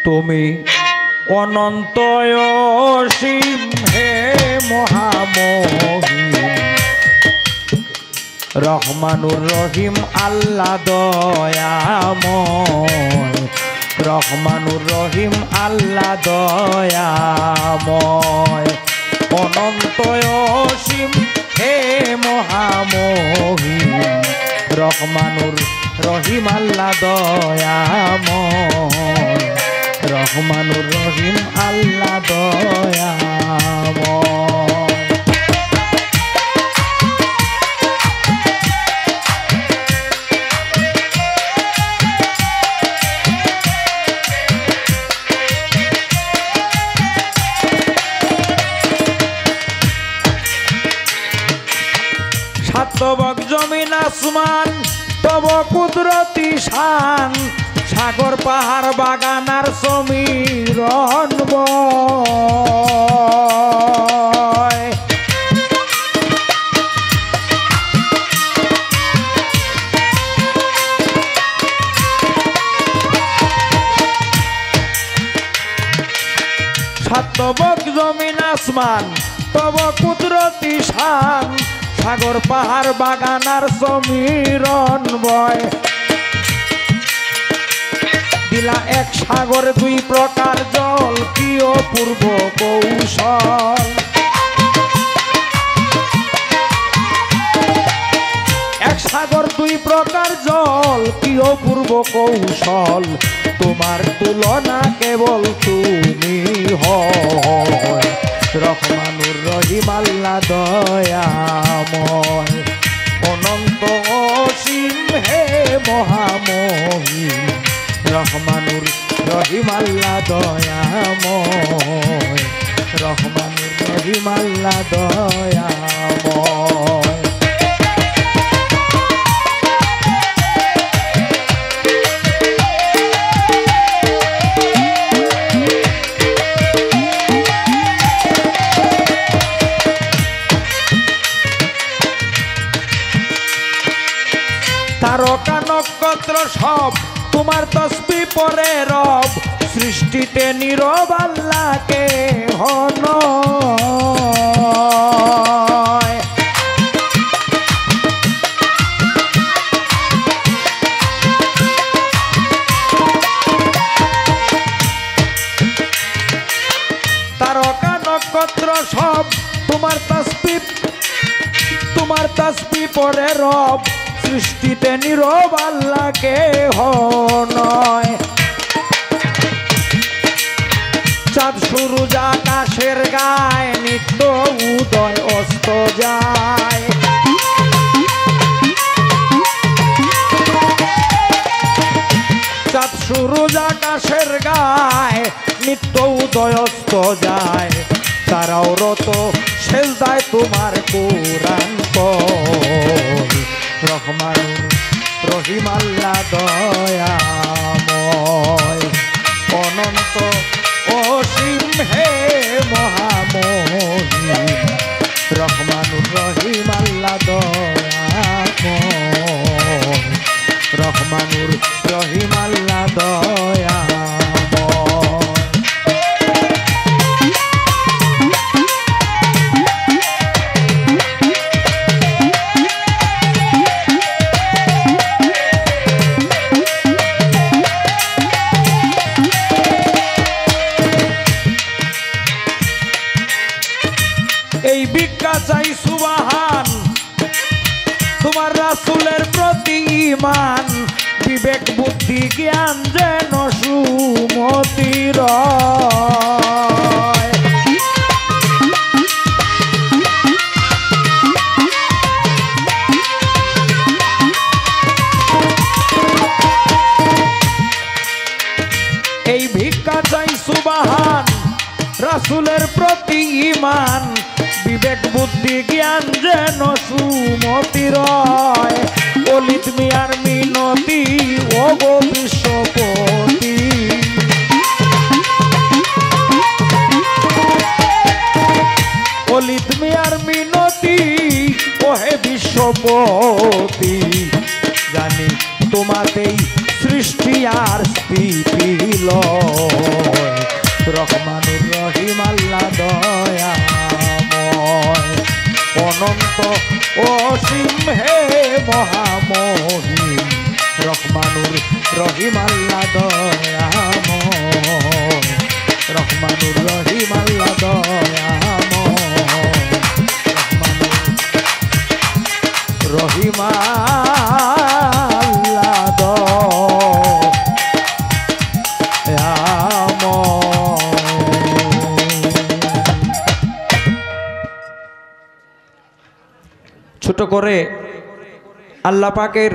তুমি অনন্ত অসীম হে মহামহিম রহমানুর রহিম আল্লাহ দয়াময় রহমানুর রহিম আল্লাহ দয়াময় অনন্ত অসীম হে মহামহিম রহমানুর রহিম আল্লাহ দয়াময় রহমানুর রহিম আল্লাহ দয়াময়। সাতবক জমিন আসমান তব কুদরতি শান সাগর পাহাড় বাগান আর সমীরণ বয় সাতবক জমিন আসমান তব কুদরতি শান সাগর পাহাড় বাগান আর সমীরণ বয় দিলা এক সাগর দুই প্রকার জল কি অপূর্ব কৌশল এক সাগর দুই প্রকার জল কি অপূর্ব কৌশল তোমার তুলনা কেবল তুমি হয় রহমানুর রহিম আল্লাহ দয়াময় অনন্ত অসীম হে মহামহিম রহমানুর রহিম আল্লাহ দয়াময় রহমানুর রহিম আল্লাহ দয়াময়। তারকা নক্ষত্র সব তোমার তসবিহ পরে রব সৃষ্টিতে নীরব আল্লাহকে হন তারকা নক্ষত্র সব তোমার তসবিহ পরে রব সৃষ্টিতে নীরব আল্লাহকে নয় চাঁদ সূরজ আকাশের গায়ে নিত্য উদয় অস্ত যায় চাঁদ সূরজ আকাশের গায়ে নিত্য উদয় অস্ত যায় তারাও রত সেজদায় তোমার কোরআন পড়ে রহমানুর রহিম আল্লাহ দয়াময় অনন্ত অসীম হে মহামহিম রহমানুর রহিম আল্লাহ দয়াময় রহমানুর রহিম আল্লাহ দয়াময়। এই ভিক্ষা চাই সুবহান তোমার রাসূলের প্রতি ঈমান বিবেক বুদ্ধি জ্ঞান যেন সুমতি রয় এই ভিক্ষা চাই সুবহান রাসূলের প্রতি ঈমান বিবেক বুদ্ধি জ্ঞান যেন সুমতি রয় অলিত মিয়ার মিনতি ও গো বিশ্বপতি অলিত মিয়ার মিনতি ও হে বিশ্বপতি জানি তোমাতেই সৃষ্টি আর স্থিতি লয় রহমানুর রহিম আল্লাহ দয়াময় অনন্ত অসীম হে মহামহিম রহমানুর রহিম আল্লাহ দয়াময় রহমানুর রহিম আল্লাহ দয়াময় রহমানুর রহিম আল্লাহ ছোট করে আল্লাহ পাকের